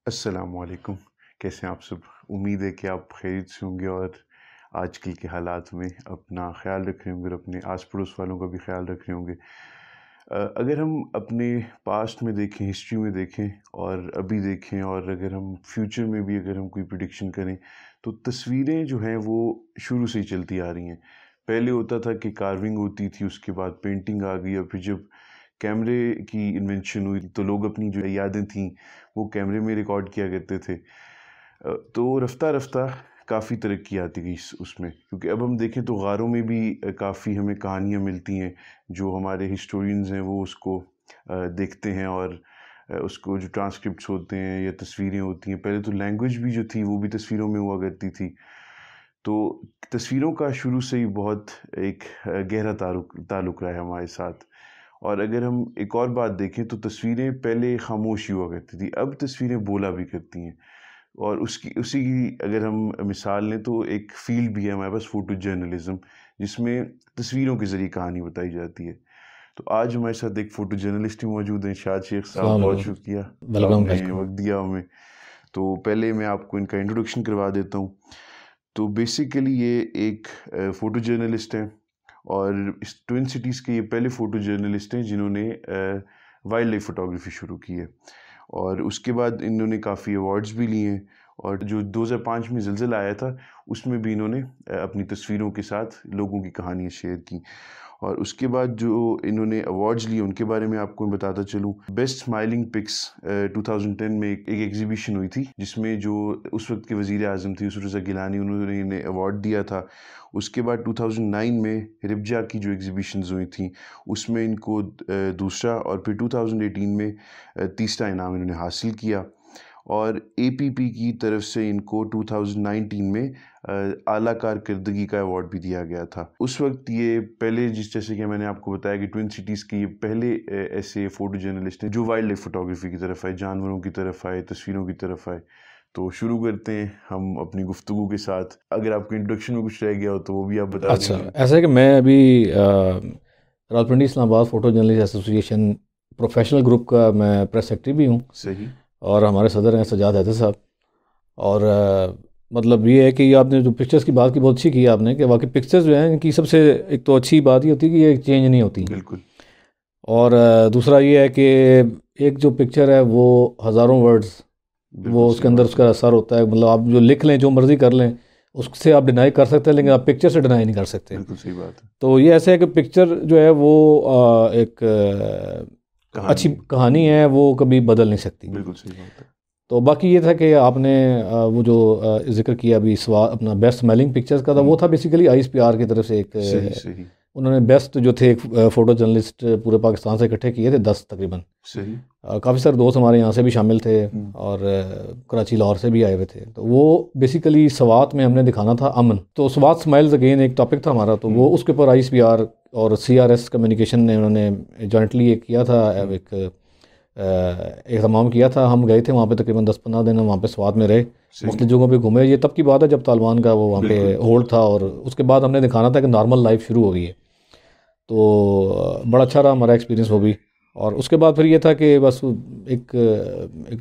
अस्सलामुअलैकुम। कैसे हैं आप सब? उम्मीद है कि आप खैरियत से होंगे और आजकल के हालात में अपना ख्याल रख रहे होंगे और अपने आस पड़ोस वालों का भी ख्याल रख रहे होंगे। अगर हम अपने पास्ट में देखें, हिस्ट्री में देखें और अभी देखें और अगर हम फ्यूचर में भी अगर हम कोई प्रिडिक्शन करें, तो तस्वीरें जो हैं वो शुरू से ही चलती आ रही हैं। पहले होता था कि कार्विंग होती थी, उसके बाद पेंटिंग आ गई और फिर जब कैमरे की इन्वेंशन हुई तो लोग अपनी जो यादें थीं वो कैमरे में रिकॉर्ड किया करते थे। तो रफ्ता रफ्ता काफ़ी तरक्की आती गई उसमें, क्योंकि अब हम देखें तो गारों में भी काफ़ी हमें कहानियाँ मिलती हैं जो हमारे हिस्टोरियंस हैं वो उसको देखते हैं और उसको जो ट्रांसक्रिप्ट्स होते हैं या तस्वीरें होती हैं, पहले तो लैंग्वेज भी जो थी वो भी तस्वीरों में हुआ करती थी। तो तस्वीरों का शुरू से ही बहुत एक गहरा ताल्लुक रहा है हमारे साथ। और अगर हम एक और बात देखें तो तस्वीरें पहले खामोश ही हुआ करती थी, अब तस्वीरें बोला भी करती हैं। और उसकी उसी की अगर हम मिसाल लें तो एक फील्ड भी है हमारे पास, फोटो जर्नलिज्म, जिसमें तस्वीरों के ज़रिए कहानी बताई जाती है। तो आज हमारे साथ एक फ़ोटो जर्नलिस्ट भी मौजूद हैं, शाद शेख साहब। अस्सलाम बहुत वालेकुम। शुक्रिया वेलकम आपने वेलकम। वक्त दिया हमें। तो पहले मैं आपको इनका इंट्रोडक्शन करवा देता हूँ। तो बेसिकली ये एक फ़ोटो जर्नलिस्ट हैं और इस ट्विन सिटीज़ के ये पहले फ़ोटो जर्नलिस्ट हैं जिन्होंने वाइल्ड लाइफ फ़ोटोग्राफी शुरू की है। और उसके बाद इन्होंने काफ़ी अवार्ड्स भी लिए हैं और जो 2005 में ज़िलज़िला आया था उसमें भी इन्होंने अपनी तस्वीरों के साथ लोगों की कहानियाँ शेयर की। और उसके बाद जो इन्होंने अवार्ड्स लिए उनके बारे में आपको मैं बताता चलूँ। बेस्ट स्माइलिंग पिक्स 2010 में एक एग्जीबिशन हुई थी जिसमें जो उस वक्त के वज़ीर आज़म थी यूसुफ रज़ा गिलानी, उन्होंने इन्हें अवार्ड दिया था। उसके बाद 2009 में रिब्जा की जो एग्जीबिशंस हुई थी उसमें इनको दूसरा और फिर 2018 में तीसरा इनाम इन्होंने हासिल किया। और एपीपी की तरफ से इनको 2019 में आला कारकर्दगी का अवार्ड भी दिया गया था। उस वक्त ये पहले, जिस जैसे कि मैंने आपको बताया कि ट्विन सिटीज़ के ये पहले ऐसे फ़ोटो जर्नलिस्ट हैं जो वाइल्ड लाइफ फ़ोटोग्राफी की तरफ आए, जानवरों की तरफ आए, तस्वीरों की तरफ आए। तो शुरू करते हैं हम अपनी गुफ्तगू के साथ। अगर आपके इंट्रोडक्शन में कुछ रह गया हो तो वो भी आप बता अच्छा, दीजिए। ऐसा है कि मैं अभी Rawalpindi Islamabad photo journalist association professional group का मैं प्रेस सेक्रेटरी भी हूँ। सही। और हमारे सदर हैं सजाद हैदर साहब। और मतलब ये है कि आपने जो पिक्चर्स की बात की बहुत अच्छी की आपने, कि वाकई पिक्चर्स जो हैं इनकी सबसे एक तो अच्छी बात ये होती है कि ये चेंज नहीं होती। बिल्कुल। और दूसरा ये है कि एक जो पिक्चर है वो हज़ारों वर्ड्स, बिल्कुल वो सही उसके अंदर बात है। उसका असर होता है। मतलब आप जो लिख लें, जो मर्ज़ी कर लें, उससे आप डिनाई कर सकते हैं, लेकिन आप पिक्चर से डिनाई नहीं कर सकते। बिल्कुल सही बात है। तो ये ऐसे है कि पिक्चर जो है वो एक कहानी अच्छी है। कहानी है, वो कभी बदल नहीं सकती। बिल्कुल सही बात है। तो बाकी ये था कि आपने वो जो जिक्र किया अभी अपना बेस्ट स्मेलिंग पिक्चर्स का था, वो था बेसिकली आईएसपीआर की तरफ से एक सही सही उन्होंने बेस्ट जो थे एक फ़ोटो जर्नलिस्ट पूरे पाकिस्तान से इकट्ठे किए थे, 10 तकरीबन। सही। काफ़ी सारे दोस्त हमारे यहाँ से भी शामिल थे और कराची लाहौर से भी आए हुए थे। तो वो बेसिकली स्वात में हमने दिखाना था अमन। तो स्वात स्माइल्स अगेन एक टॉपिक था हमारा, तो वो उसके ऊपर आईएसपीआर और सीआरएस कम्युनिकेशन ने उन्होंने जॉइंटली एक किया था, एक एहतमाम किया था। हम गए थे वहाँ पे, तकरीबन 10-15 दिन हम वहाँ पे स्वात में रहे, मुख्तलिफ जगहों पे घूमे। ये तब की बात है जब तालिबान का वो वहाँ पे बिल्कुल। होल्ड था, और उसके बाद हमने दिखाना था कि नॉर्मल लाइफ शुरू हो गई है। तो बड़ा अच्छा रहा हमारा एक्सपीरियंस वो भी। और उसके बाद फिर ये था कि बस एक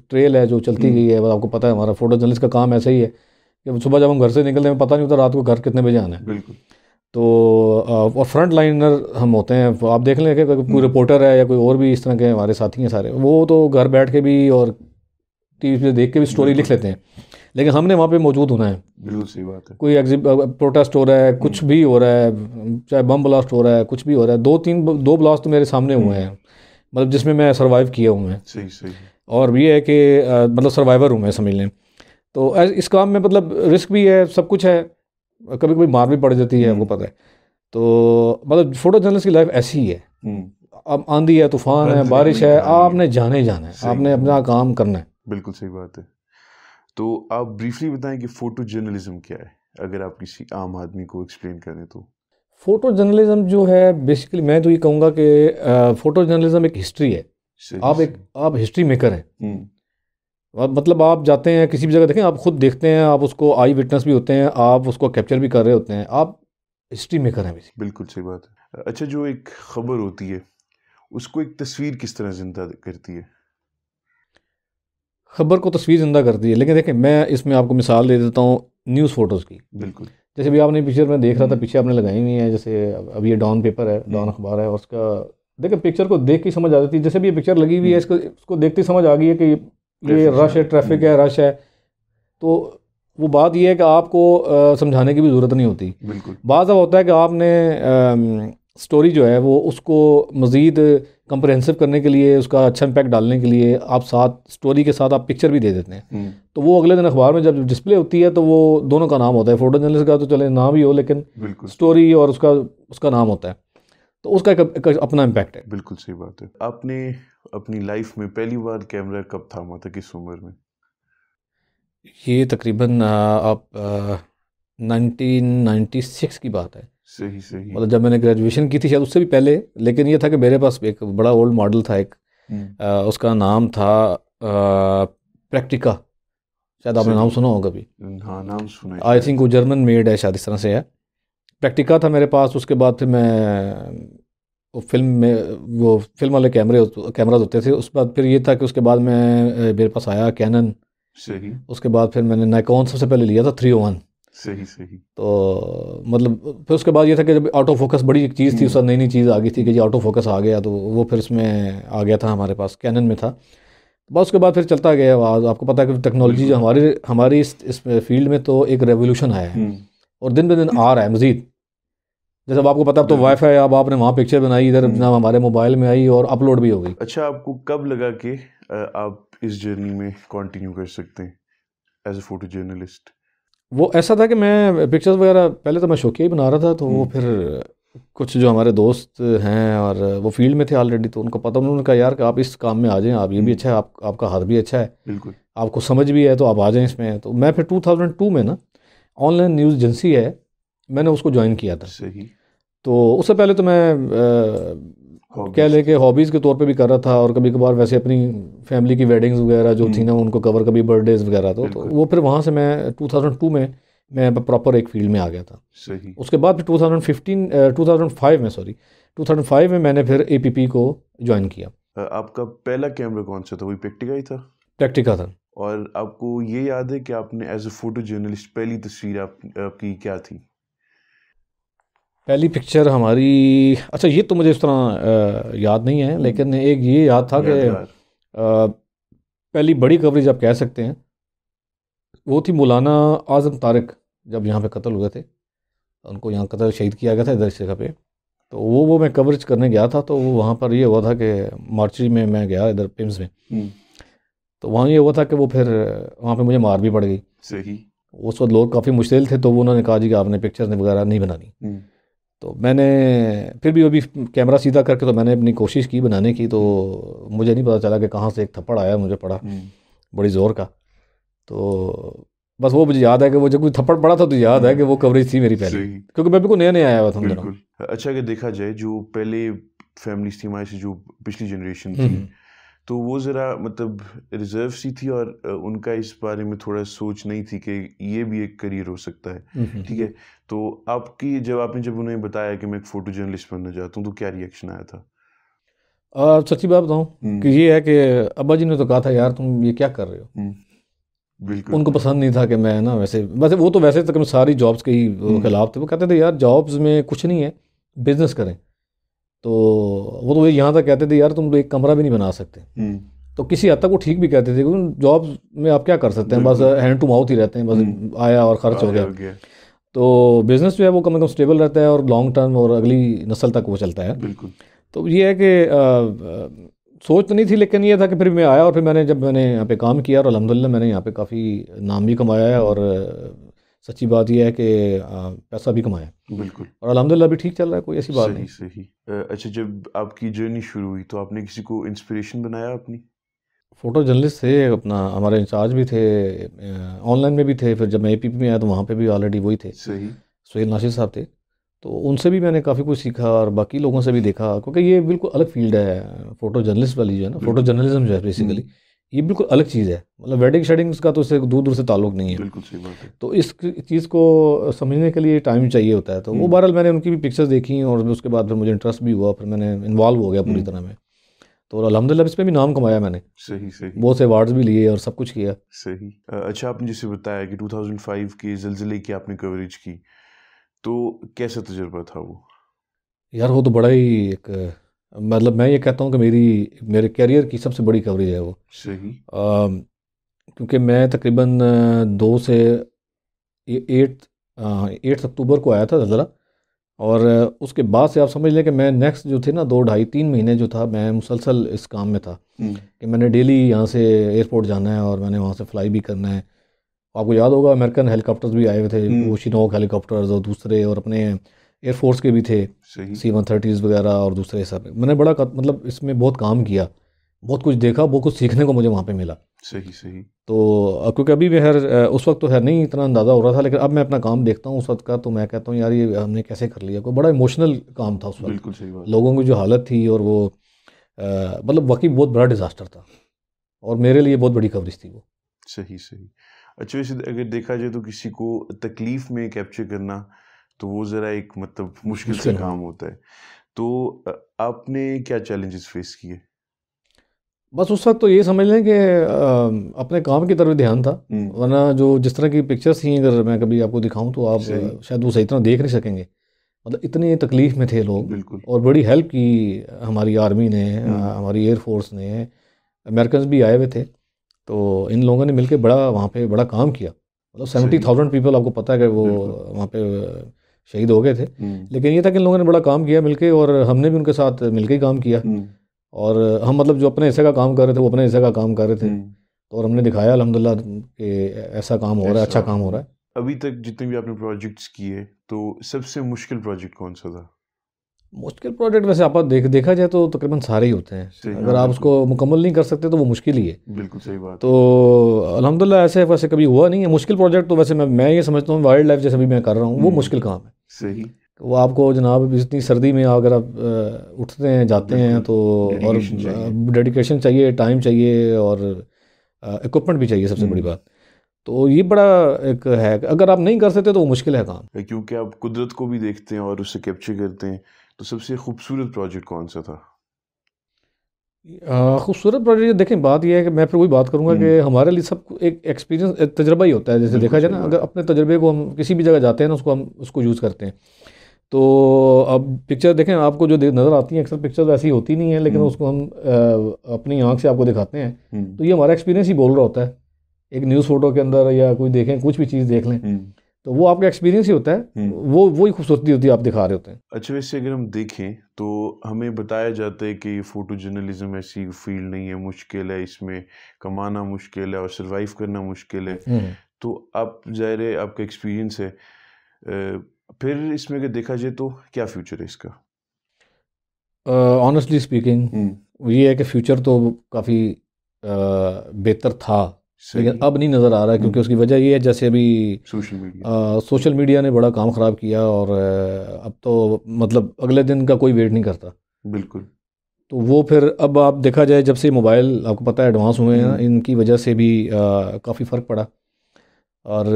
ट्रेल है जो चलती गई है। बस आपको पता है हमारा फोटो जर्नलिस्ट का काम ऐसा ही है कि सुबह जब हम घर से निकलते हैं पता नहीं होता रात को घर कितने बजे आना है। बिल्कुल। तो और फ्रंट लाइनर हम होते हैं। तो आप देख लें कि कोई रिपोर्टर है या कोई और भी इस तरह के हमारे साथी हैं सारे, वो तो घर बैठ के भी और टीवी पे देख के भी स्टोरी लिख बिल्कुल। लेते हैं, लेकिन हमने वहाँ पे मौजूद होना है। बिल्कुल सही बात है। कोई प्रोटेस्ट हो रहा है, कुछ भी हो रहा है, चाहे बम ब्लास्ट हो रहा है, कुछ भी हो रहा है। दो ब्लास्ट तो मेरे सामने हुए हैं, मतलब जिसमें मैं सर्वाइव किया हूँ मैं। सही सही। और ये है कि मतलब सर्वाइवर हूँ मैं, समझ लें। तो इस काम में मतलब रिस्क भी है, सब कुछ है, कभी कभी मार भी पड़ जाती है, आपको पता है। तो मतलब फोटो जर्नलिस्ट की लाइफ ऐसी ही है। अब आंधी है, तूफान है, अंत नहीं बारिश हुई है, कहानी है। आपने जाने ही जाना है, सही। आपने अपना काम करना है। बिल्कुल सही बात है। तो आप ब्रीफली बताएं कि फोटो जर्नलिज्म क्या है, अगर आप किसी आम आदमी को एक्सप्लेन करें तो। फोटो जर्नलिज्म जो है बेसिकली, मैं तो ये कहूँगा कि फोटो जर्नलिज्म एक हिस्ट्री है। सही सही। आप हिस्ट्री मेकर हैं। मतलब आप जाते हैं किसी भी जगह, देखें, आप खुद देखते हैं, आप उसको आई विटनेस भी होते हैं, आप उसको कैप्चर भी कर रहे होते हैं, आप हिस्ट्री मेकर हैं बेसिकली। बिल्कुल सही बात है। अच्छा, जो एक खबर होती है उसको एक तस्वीर किस तरह जिंदा करती है? खबर को तस्वीर ज़िंदा करती है। लेकिन देखें, मैं इसमें आपको मिसाल दे देता हूँ न्यूज़ फ़ोटोज़ की। बिल्कुल। जैसे भी आपने पिक्चर में देख रहा था, पीछे आपने लगाई हुई है, जैसे अभी ये डॉन पेपर है, डॉन अखबार है, और उसका देखिए पिक्चर को देख के समझ आ जाती है। जैसे भी ये पिक्चर लगी हुई है, इसको देखते ही समझ आ गई है कि ये रश है, ट्रैफिक है, रश है। तो वो बात ये है कि आपको समझाने की भी ज़रूरत नहीं होती। बिल्कुल। बाज़ होता है कि आपने स्टोरी जो है वो उसको मज़ीद कंप्रहेंसिव करने के लिए, उसका अच्छा इम्पैक्ट डालने के लिए आप साथ स्टोरी के साथ आप पिक्चर भी दे देते हैं। तो वो अगले दिन अखबार में जब डिस्प्ले होती है तो वो दोनों का नाम होता है। फोटो जर्नलिस्ट का तो चले नाम ही हो, लेकिन स्टोरी और उसका नाम होता है, तो उसका एक अपना इम्पैक्ट है। बिल्कुल सही बात है। आपने अपनी लाइफ में पहली बार कैमरा कब थामा था, किस उम्र में? ये तकरीबन आप 1996 की बात है। सही सही। मतलब जब मैंने ग्रेजुएशन की थी, शायद उससे भी पहले। लेकिन ये था कि मेरे पास एक बड़ा ओल्ड मॉडल था एक, उसका नाम था प्रैक्टिका। शायद आपने नाम सुना होगा कभी। हाँ, नाम सुना है। आई थिंक वो जर्मन मेड है, शायद इस तरह से है। प्रैक्टिका था मेरे पास। उसके बाद फिर मैं वो फिल्म वाले कैमराज होते थे। उसके बाद फिर ये था कि उसके बाद मेरे पास आया कैनन। सही। उसके बाद फिर मैंने नाइकॉन सबसे पहले लिया था 301। सही सही। तो मतलब फिर उसके बाद ये था कि जब ऑटो फोकस बड़ी एक चीज़ थी, उस नई नई चीज़ आ गई थी कि जी ऑटो फोकस आ गया, तो वो फिर उसमें आ गया था हमारे पास, कैनन में था। बस उसके बाद फिर चलता गया। आपको पता है कि टेक्नोलॉजी जो हमारी इस फील्ड में तो एक रेवोल्यूशन आया है, और दिन ब दिन आ रहा है मज़ीद। जैसे अब आपको पता है तो वाईफाई, अब आपने वहाँ पिक्चर बनाई, इधर हमारे मोबाइल में आई और अपलोड भी हो गई। अच्छा, आपको कब लगा कि आप इस जर्नी में कंटिन्यू कर सकते हैं एज ए फोटो जर्नलिस्ट? वो ऐसा था कि मैं पिक्चर्स वगैरह पहले तो मैं शौकिया ही बना रहा था, तो वो फिर कुछ जो हमारे दोस्त हैं और वो फील्ड में थे ऑलरेडी, तो उनको पता, उन्होंने कहा यार कि आप इस काम में आ जाएं, आप ये भी अच्छा है, आपका हाथ भी अच्छा है, बिल्कुल, आपको समझ भी है, तो आप आ जाएं इसमें। तो मैं फिर 2002 में ना, ऑनलाइन न्यूज़ एजेंसी है, मैंने उसको ज्वाइन किया था। सही। तो उससे पहले तो मैं कह लें कि हॉबीज़ के तौर पे भी कर रहा था, और कभी कभार वैसे अपनी फैमिली की वेडिंग्स वगैरह जो थी ना, उनको कवर, कभी बर्थडेज वगैरह। तो वो फिर वहाँ से मैं 2002 में मैं प्रॉपर एक फील्ड में आ गया था। सही। उसके बाद फिर 2005 में मैंने फिर APP को ज्वाइन किया। आपका पहला कैमरा कौन सा था? वही प्रैक्टिका ही था? प्रैक्टिका था। और आपको ये याद है कि आपने एज ए फोटो जर्नलिस्ट पहली तस्वीर आपकी क्या थी? पहली पिक्चर हमारी, अच्छा ये तो मुझे इस तरह याद नहीं है, लेकिन एक ये याद था कि पहली बड़ी कवरेज आप कह सकते हैं, वो थी मौलाना आज़म तारिक जब यहाँ पे कत्ल हुए थे। उनको यहाँ कत्ल शहीद किया गया था इधर इस जगह पे। तो वो मैं कवरेज करने गया था। तो वो वहाँ पर ये हुआ था कि मार्चरी में मैं गया, इधर पिम्स में। तो वहाँ ये हुआ था कि वो फिर वहाँ पे मुझे मार भी पड़ गई। सही। उस वक्त लोग काफ़ी मुश्तिल थे, तो वो उन्होंने कहा जी कि आपने पिक्चर्स वगैरह नहीं बनानी। तो मैंने फिर भी अभी कैमरा सीधा करके तो मैंने अपनी कोशिश की बनाने की। तो मुझे नहीं पता चला कि कहाँ से एक थप्पड़ आया, मुझे पड़ा बड़ी ज़ोर का। तो बस वो मुझे याद है कि वो जब कोई थप्पड़ पड़ा था तो याद है कि वो कवरेज थी मेरी पहले, क्योंकि मैं बिल्कुल नया नया आया हुआ था। बिल्कुल। अच्छा, अगर देखा जाए जो पहले फैमिलीज थी हमारे से, जो पिछली जनरेशन थी, तो वो ज़रा मतलब रिजर्व सी थी, और उनका इस बारे में थोड़ा सोच नहीं थी कि ये भी एक करियर हो सकता है। ठीक है, तो आपकी जब उन्हें बताया कि मैं एक फ़ोटो जर्नलिस्ट बनना चाहता हूँ, तो क्या रिएक्शन आया था? सच्ची बात बताऊँ कि ये है कि अब्बा जी ने तो कहा था यार तुम ये क्या कर रहे हो। बिल्कुल। उनको पसंद नहीं था कि मैं ना, वैसे वो तो वैसे तक सारी जॉब्स के ही खिलाफ थे। वो कहते थे यार जॉब्स में कुछ नहीं है, बिजनेस करें। तो वो तो यहाँ तक कहते थे यार तुम तो एक कमरा भी नहीं बना सकते। तो किसी हद तक वो ठीक भी कहते थे, क्योंकि जॉब्स में आप क्या कर सकते हैं, बस हैंड टू माउथ ही रहते हैं, बस आया और खर्च हो गया। तो बिजनेस जो है वो कम से कम स्टेबल रहता है और लॉन्ग टर्म और अगली नस्ल तक वो चलता है। बिल्कुल। तो ये है कि सोच तो नहीं थी, लेकिन ये था कि फिर मैं आया, और फिर मैंने यहाँ पे काम किया, और अल्हम्दुलिल्लाह मैंने यहाँ पे काफ़ी नाम भी कमाया है, और सच्ची बात यह है कि पैसा भी कमाया। बिल्कुल। और अल्हम्दुलिल्लाह भी ठीक चल रहा है, कोई ऐसी बात नहीं। सही। अच्छा, जब आपकी जर्नी शुरू हुई तो आपने किसी को इंस्पिरेशन बनाया अपनी? फ़ोटो जर्नलिस्ट थे अपना, हमारे इंचार्ज भी थे, ऑनलाइन में भी थे। फिर जब मैं APP में आया तो वहाँ पे भी ऑलरेडी वही थे, सही। सुहेल नासिर साहब थे। तो उनसे भी मैंने काफ़ी कुछ सीखा, और बाकी लोगों से भी देखा, क्योंकि ये बिल्कुल अलग फील्ड है फ़ोटो जर्नलिस्ट वाली, जो है ना, फ़ोटो जर्नलिज्म जो है बेसिकली ये बिल्कुल अलग चीज़ है। मतलब वेडिंग शेडिंग्स का तो इससे दूर दूर से ताल्लुक नहीं है। बिल्कुल सही बात है। तो इस चीज़ को समझने के लिए टाइम चाहिए होता है। तो वो बहरहाल मैंने उनकी भी पिक्चर्स देखी, और उसके बाद फिर मुझे इंटरेस्ट भी हुआ, फिर मैंने इन्वॉल्व हो गया पूरी तरह में। तो अल्हम्दुलिल्लाह इस पे भी नाम कमाया मैंने, सही सही बहुत से अवार्ड्स भी लिए और सब कुछ किया। सही। अच्छा, आपने जैसे बताया कि 2005 के ज़लज़ले की आपने कवरेज की, तो कैसा तजुर्बा था वो? यार वो तो बड़ा ही एक मतलब मैं ये कहता हूँ कि मेरे करियर की सबसे बड़ी कवरेज है वो। सही। क्योंकि मैं तकरीबन 2 से 8 अक्टूबर को आया था ज़लज़ला, और उसके बाद से आप समझ लें कि मैं नेक्स्ट जो थे ना 2 ढाई 3 महीने जो था मैं मुसलसल इस काम में था कि मैंने डेली यहाँ से एयरपोर्ट जाना है और मैंने वहाँ से फ्लाई भी करना है। आपको याद होगा अमेरिकन हेलीकॉप्टर्स भी आए हुए थे, वो शिनोक हेलीकॉप्टर्स और दूसरे, और अपने एयरफोर्स के भी थे, सही C-130s वगैरह और दूसरे सब। मैंने बड़ा मतलब इसमें बहुत काम किया, बहुत कुछ देखा, बहुत कुछ सीखने को मुझे वहाँ पे मिला। सही सही। तो क्योंकि अभी भी उस वक्त तो खैर नहीं इतना अंदाज़ा हो रहा था, लेकिन अब मैं अपना काम देखता हूँ उस वक्त का, तो मैं कहता हूँ यार ये हमने कैसे कर लिया। कोई बड़ा इमोशनल काम था उस वक्त, बिल्कुल सही बात। लोगों की जो हालत थी, और वो मतलब वाकई बहुत बड़ा डिज़ास्टर था, और मेरे लिए बहुत बड़ी कवरेज थी वो। सही सही। अच्छा, वैसे अगर देखा जाए तो किसी को तकलीफ में कैप्चर करना तो वो ज़रा एक मतलब मुश्किल सा मुश्किल, हाँ। काम होता है। तो आपने क्या चैलेंजेस फेस किए? बस उस वक्त तो ये समझ लें कि अपने काम की तरफ ध्यान था, वरना जो जिस तरह की पिक्चर्स थी अगर मैं कभी आपको दिखाऊं तो आप सही। शायद वो सही तरह देख नहीं सकेंगे। मतलब इतनी तकलीफ में थे लोग, बिल्कुल। और बड़ी हेल्प की हमारी आर्मी ने, हमारी एयरफोर्स ने, अमेरिकन भी आए हुए थे, तो इन लोगों ने मिलकर बड़ा वहाँ पे बड़ा काम किया। मतलब 70,000 पीपल, आपको पता है कि वो बिल्कुल। वहाँ पे शहीद हो गए थे। लेकिन ये था कि इन लोगों ने बड़ा काम किया मिलके, और हमने भी उनके साथ मिलके ही काम किया। और हम मतलब जो अपने हिस्से का काम कर रहे थे वो अपने हिस्से का काम कर रहे थे, तो और हमने दिखाया अल्हम्दुलिल्लाह कि ऐसा काम हो रहा है, अच्छा काम हो रहा है। अभी तक जितने भी आपने प्रोजेक्ट्स किए तो सबसे मुश्किल प्रोजेक्ट कौन सा था? मुश्किल प्रोजेक्ट वैसे आप देखा जाए तो तकरीबन सारे ही होते हैं, सही, अगर हाँ, आप बिल्कुल। उसको मुकम्मल नहीं कर सकते तो वो मुश्किल ही है। बिल्कुल सही बात तो अल्हम्दुलिल्लाह ऐसे वैसे कभी हुआ नहीं है मुश्किल प्रोजेक्ट। तो वैसे मैं ये समझता हूँ वाइल्ड लाइफ जैसे भी मैं कर रहा हूँ वो मुश्किल काम है। सही। वो आपको जनाब इतनी सर्दी में अगर आप उठते हैं जाते हैं तो, और डेडिकेशन चाहिए। डेडिकेशन चाहिए, टाइम चाहिए, और इक्विपमेंट भी चाहिए, सबसे बड़ी बात। तो ये बड़ा एक है, अगर आप नहीं कर सकते तो वो मुश्किल है काम। क्योंकि आप कुदरत को भी देखते हैं और उसे कैप्चर करते हैं, तो सबसे खूबसूरत प्रोजेक्ट कौन सा था? खूबसूरत प्रोजेक्ट देखें, बात यह है कि मैं फिर वही बात करूंगा कि हमारे लिए सब एक एक्सपीरियंस, एक तजर्बा ही होता है। जैसे देखा जाए ना, अगर अपने तजर्बे को हम किसी भी जगह जाते हैं ना, उसको हम उसको यूज़ करते हैं। तो अब पिक्चर देखें, आपको जो नज़र आती हैं अक्सर पिक्चर ऐसी होती नहीं है, लेकिन उसको हम अपनी आंख से आपको दिखाते हैं, तो ये हमारा एक्सपीरियंस ही बोल रहा होता है। एक न्यूज़ फोटो के अंदर या कोई देखें, कुछ भी चीज़ देख लें, तो वो आपका एक्सपीरियंस ही होता है, वो ही खूबसूरती होती है, आप दिखा रहे होते हैं। अच्छा, वैसे अगर हम देखें तो हमें बताया जाता है कि फोटो जर्नलिज्म ऐसी फील्ड नहीं है, मुश्किल है, इसमें कमाना मुश्किल है और सरवाइव करना मुश्किल है। तो आप ज़ाहिर है आपका एक्सपीरियंस है, फिर इसमें अगर देखा जाए तो क्या फ्यूचर है इसका? ऑनेस्टली स्पीकिंग ये है कि फ्यूचर तो काफ़ी बेहतर था, लेकिन अब नहीं नज़र आ रहा है, क्योंकि उसकी वजह ये है जैसे अभी सोशल मीडिया ने बड़ा काम ख़राब किया, और अब तो मतलब अगले दिन का कोई वेट नहीं करता। बिल्कुल। तो वो फिर अब आप देखा जाए जब से मोबाइल आपको पता है एडवांस हुए हैं, इनकी वजह से भी काफ़ी फ़र्क पड़ा। और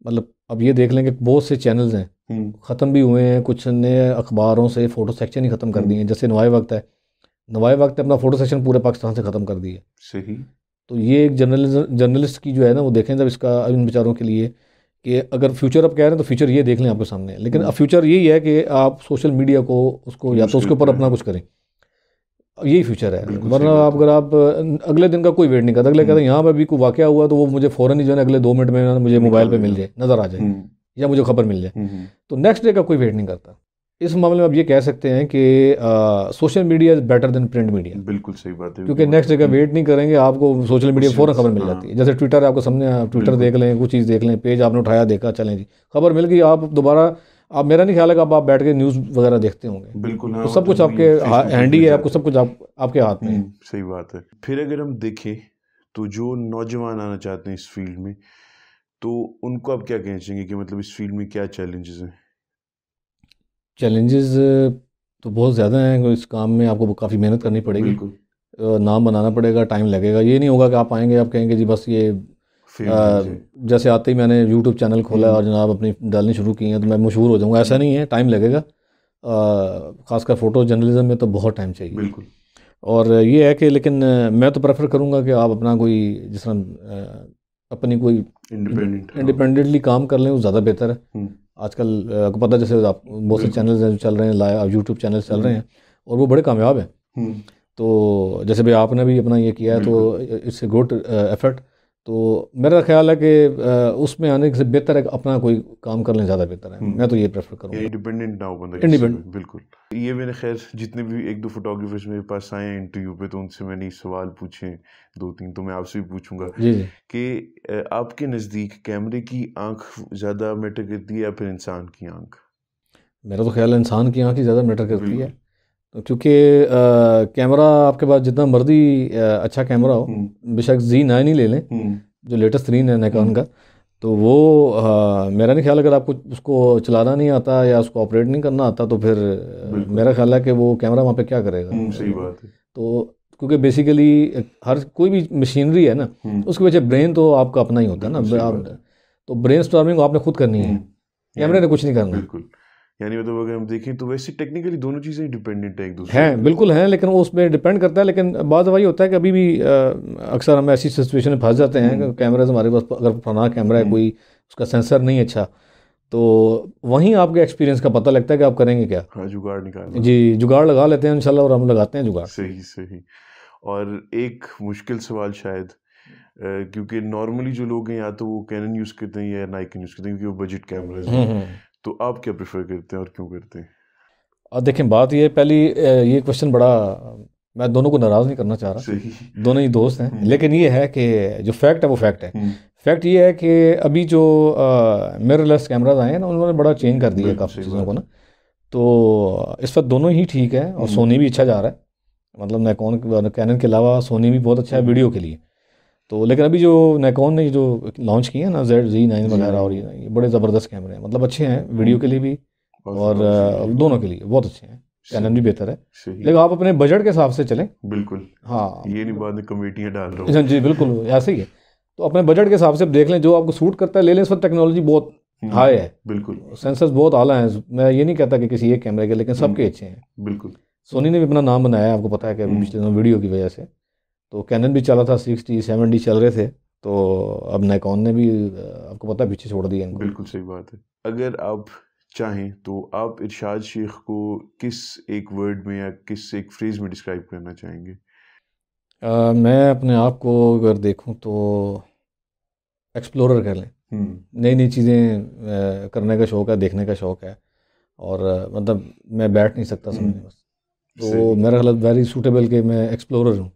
मतलब अब ये देख लें कि बहुत से चैनल्स हैं ख़त्म भी हुए हैं, कुछ ने अखबारों से फ़ोटो सेक्शन ही ख़त्म कर दिए हैं। जैसे नवाए वक्त है, नवाए वक्त ने अपना फ़ोटो सेक्शन पूरे पाकिस्तान से ख़त्म कर दिया। सही। तो ये एक जर्नलिस्ट की जो है ना, वो देखें जब इसका इन बेचारों के लिए कि अगर फ्यूचर आप कह रहे हैं तो फ्यूचर ये देख लें आपके सामने। लेकिन अब फ्यूचर यही है कि आप सोशल मीडिया को उसको या तो उसके ऊपर अपना कुछ करें, यही फ्यूचर है। वरना आप अगर आप अगले दिन का कोई वेट नहीं करता, अगले कहते हैं यहाँ पर भी कोई वाकया हुआ तो वो मुझे फ़ौरन ही जो है अगले 2 मिनट में मुझे मोबाइल पे मिल जाए, नज़र आ जाए, या मुझे खबर मिल जाए, तो नेक्स्ट डे का कोई वेट नहीं करता। इस मामले में आप ये कह सकते हैं कि social media is better than print media. बिल्कुल सही बात है, क्योंकि नेक्स्ट डे का वेट नहीं करेंगे, आपको सोशल मीडिया फ़ौरन खबर मिल जाती है। जैसे ट्विटर है, आपको सामने, आप ट्विटर देख लें, कुछ चीज़ देख लें, पेज आपने उठाया देखा, चलें जी खबर मिल गई, आप दोबारा, आप, मेरा नहीं ख्याल है कि आप बैठ के न्यूज़ वगैरह देखते होंगे। बिल्कुल, हाँ, तो सब कुछ आपके हैंडी है, आपको सब कुछ आपके हाथ में है। सही बात है। फिर अगर हम देखें तो जो नौजवान आना चाहते हैं इस फील्ड में, तो उनको आप क्या कहना चाहेंगे कि मतलब इस फील्ड में क्या चैलेंजेस हैं? चैलेंजेस तो बहुत ज़्यादा हैं, इस काम में आपको काफ़ी मेहनत करनी पड़ेगी, नाम बनाना पड़ेगा, टाइम लगेगा। ये नहीं होगा कि आप आएंगे आप कहेंगे जी बस ये जैसे आते ही मैंने यूट्यूब चैनल खोला और जनाब अपनी डालनी शुरू की हैं तो मैं मशहूर हो जाऊंगा। ऐसा नहीं है, टाइम लगेगा। ख़ासकर फ़ोटो जर्नलिज्म में तो बहुत टाइम चाहिए। बिल्कुल। और ये है कि लेकिन मैं तो प्रेफर करूँगा कि आप अपना कोई जिस तरह अपनी कोई इंडिपेंडेंटली काम कर लें वो ज़्यादा बेहतर है। आजकल आपको पता है, जैसे आप बहुत से चैनल्स हैं जो चल रहे हैं, लाइव यूट्यूब चैनल्स चल रहे हैं और वो बड़े कामयाब हैं। तो जैसे भी आपने भी अपना ये किया है तो इट्स ए गुड एफर्ट। तो मेरा ख्याल है कि उसमें आने से बेहतर है कि अपना कोई काम कर लें, ज़्यादा बेहतर है। मैं तो ये प्रेफर करूँगा, इंडिपेंडेंट ना हो बंदा, इंडिपेंडेंट। बिल्कुल। ये मैंने खैर जितने भी एक दो फोटोग्राफर्स मेरे पास आए हैं इंटरव्यू पे, तो उनसे मैंने सवाल पूछे दो तीन, तो मैं आपसे भी पूछूंगा जी जी कि आपके नज़दीक कैमरे की आंख ज़्यादा मैटर करती है या फिर इंसान की आंख? मेरा तो ख्याल है इंसान की आंख ही ज़्यादा मैटर करती है, क्योंकि कैमरा आपके पास जितना मर्जी अच्छा कैमरा हो, बेशक Z9 ही ले लें जो लेटेस्ट 3 है निकॉन का, तो वो मेरा नहीं ख्याल, अगर आपको उसको चलाना नहीं आता या उसको ऑपरेट नहीं करना आता तो फिर मेरा ख्याल है कि वो कैमरा वहाँ पे क्या करेगा। सही बात है। तो क्योंकि बेसिकली हर कोई भी मशीनरी है ना, उसके वजह ब्रेन तो आपका अपना ही होता है ना, आप तो ब्रेन स्टॉर्मिंग आपने खुद करनी है, कैमरे ने कुछ नहीं करना। बिल्कुल, यानी मतलब अगर हम देखें तो वैसे टेक्निकली दोनों चीज़ें डिपेंडेंट है एक दूसरे हैं, बिल्कुल हैं, लेकिन वो उसमें डिपेंड करता है। लेकिन बात वही होता है कि अभी भी अक्सर हम ऐसी सिचुएशन में फंस जाते हैं कि कैमराज हमारे पास, अगर पुराना कैमरा है कोई, उसका सेंसर नहीं अच्छा, तो वहीं आपके एक्सपीरियंस का पता लगता है कि आप करेंगे क्या। हाँ, जुगाड़ निकालना। जी, जुगाड़ लगा लेते हैं इंशाल्लाह, और हम लगाते हैं जुगाड़। सही सही। और एक मुश्किल सवाल शायद, क्योंकि नॉर्मली जो लोग हैं या तो वो कैनन यूज़ करते हैं या नाइकन यूज़ करते हैं, क्योंकि वो बजट कैमराज हैं। तो आप क्या प्रेफर करते हैं और क्यों करते हैं? और देखें, बात ये पहली, ये क्वेश्चन बड़ा, मैं दोनों को नाराज़ नहीं करना चाह रहा, सही। दोनों ही दोस्त हैं, लेकिन ये है कि जो फैक्ट है वो फैक्ट है। फैक्ट ये है कि अभी जो मिररलेस कैमराज आए हैं ना, उन्होंने बड़ा चेंज कर दिया है काफ़ी चीज़ों को ना। तो इस वक्त दोनों ही ठीक है, और सोनी भी अच्छा जा रहा है, मतलब निकॉन कैनन के अलावा सोनी भी बहुत अच्छा है वीडियो के लिए। तो लेकिन अभी जो निकॉन ने जो लॉन्च किए हैं ना, Z9 वगैरह, और ये बड़े ज़बरदस्त कैमरे हैं, मतलब अच्छे हैं वीडियो के लिए भी और दोनों के लिए बहुत अच्छे हैं। कैनन भी बेहतर है, लेकिन आप अपने बजट के हिसाब से चलें। बिल्कुल, हाँ, ये नहीं बाद में कमेटियाँ डाल रहा हूँ। जी बिल्कुल ऐसे ही है। तो अपने बजट के हिसाब से देख लें, जो आपको सूट करता है ले लें। इस वक्त टेक्नोलॉजी बहुत हाई है, बिल्कुल, सेंसर्स बहुत आला हैं। मैं ये नहीं कहता कि किसी एक कैमरे के, लेकिन सबके अच्छे हैं। बिल्कुल। सोनी ने भी अपना नाम बनाया है, आपको पता है कि पिछले दिनों वीडियो की वजह से। तो कैनन भी चला था, 60 70 चल रहे थे, तो अब निकॉन ने भी आपको पता है पीछे छोड़ दिया इनको। बिल्कुल सही बात है। अगर आप चाहें तो आप इरशाद शेख को किस एक वर्ड में या किस एक फ्रेज में डिस्क्राइब करना चाहेंगे? मैं अपने आप को अगर देखूं तो एक्सप्लोरर कर लें, नई नई चीज़ें करने का शौक़ है, देखने का शौक़ है, और मतलब मैं बैठ नहीं सकता समझने बस। तो मेरा ख्याल वेरी सूटेबल कि मैं एक्सप्लोरर हूँ।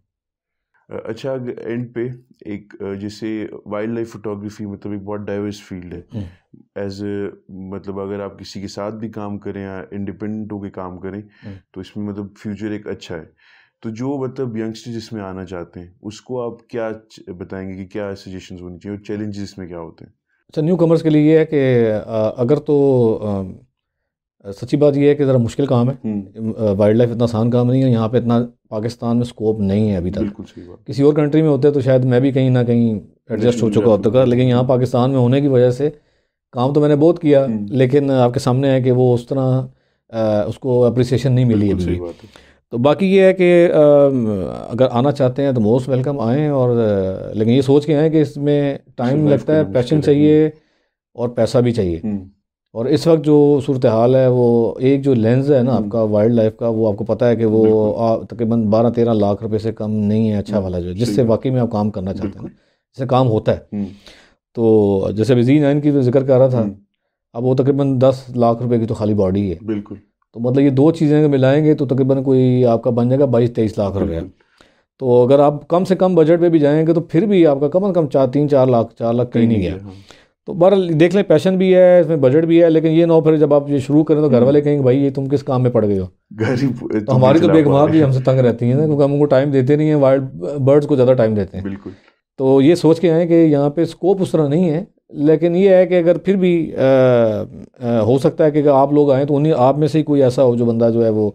अच्छा, एंड पे एक जैसे वाइल्ड लाइफ फोटोग्राफी मतलब एक बहुत डाइवर्स फील्ड है। एज मतलब अगर आप किसी के साथ भी काम करें या इंडिपेंडेंट होकर काम करें, तो इसमें मतलब फ्यूचर एक अच्छा है। तो जो मतलब यंगस्टर जिसमें आना चाहते हैं उसको आप क्या बताएंगे कि क्या सजेशंस होनी चाहिए और चैलेंजेस इसमें क्या होते हैं? अच्छा, न्यू कमर्स के लिए ये है कि अगर तो सच्ची बात ये है कि ज़रा मुश्किल काम है। वाइल्ड लाइफ इतना आसान काम नहीं है, यहाँ पे इतना पाकिस्तान में स्कोप नहीं है अभी तक। बिल्कुल सही बात। किसी और कंट्री में होते तो शायद मैं भी कहीं ना कहीं एडजस्ट हो चुका होता, लेकिन यहाँ पाकिस्तान में होने की वजह से काम तो मैंने बहुत किया, लेकिन आपके सामने है कि वो उस तरह उसको अप्रिसिएशन नहीं मिली अभी भी। तो बाकी ये है कि अगर आना चाहते हैं तो मोस्ट वेलकम आएँ, और लेकिन ये सोच के आएँ कि इसमें टाइम लगता है, पैशन चाहिए और पैसा भी चाहिए। और इस वक्त जो सूरत हाल है, वो एक जो लेंस है ना आपका वाइल्ड लाइफ का, वो आपको पता है कि वो तकरीबन 12-13 लाख रुपए से कम नहीं है अच्छा वाला, जो जिससे वाकई में आप काम करना चाहते हैं ना, जिससे काम होता है। तो जैसे अभी Z9 की जिक्र कर रहा था, अब वो तकरीबन 10 लाख रुपए की तो खाली बॉडी है। बिल्कुल। तो मतलब ये दो चीज़ें मिलाएंगे तो तकरीबन कोई आपका बन जाएगा 22-23 लाख रुपये। तो अगर आप कम से कम बजट पे भी जाएंगे तो फिर भी आपका कम से कम 4 लाख कहीं नहीं गया। तो बहरहाल देख लें, पैशन भी है इसमें, बजट भी है, लेकिन ये ना हो फिर जब आप ये शुरू करें तो घर वाले कहेंगे भाई ये तुम किस काम में पड़ गए हो। तो हमारी तो बेगमार भी हमसे तंग रहती है ना, क्योंकि हम उनको टाइम देते नहीं है, वाइल्ड बर्ड्स को ज़्यादा टाइम देते हैं। बिल्कुल। तो ये सोच के आए कि यहाँ पे स्कोप उस तरह नहीं है, लेकिन ये है कि अगर फिर भी हो सकता है कि अगर आप लोग आएँ तो उन्हीं आप में से ही कोई ऐसा हो जो बंदा जो है वो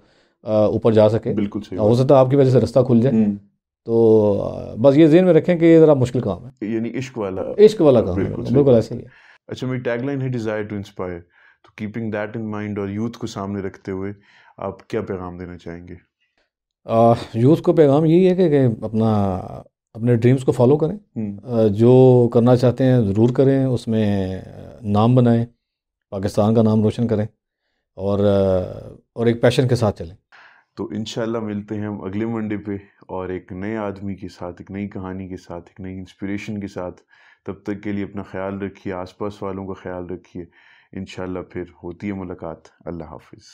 ऊपर जा सके। बिल्कुल सही। हो सकता है आपकी वजह से रास्ता खुल जाए। तो बस ये ज़हन में रखें कि ये ज़रा मुश्किल काम है, यानी इश्क वाला काम है, बिल्कुल ऐसे ही है। अच्छा, मेरी टैगलाइन है डिज़ायर टू इंस्पायर, तो कीपिंग दैट इन माइंड और यूथ को सामने रखते हुए आप क्या पैगाम देना चाहेंगे? यूथ को पैगाम यही है कि अपना अपने ड्रीम्स को फॉलो करें, जो करना चाहते हैं ज़रूर करें, उसमें नाम बनाएं, पाकिस्तान का नाम रोशन करें और एक पैशन के साथ चलें। तो इंशाल्लाह मिलते हैं हम अगले मंडे पे और एक नए आदमी के साथ, एक नई कहानी के साथ, एक नई इंस्पिरेशन के साथ। तब तक के लिए अपना ख्याल रखिए, आसपास वालों का ख्याल रखिए। इंशाल्लाह फिर होती है मुलाकात। अल्लाह हाफिज़।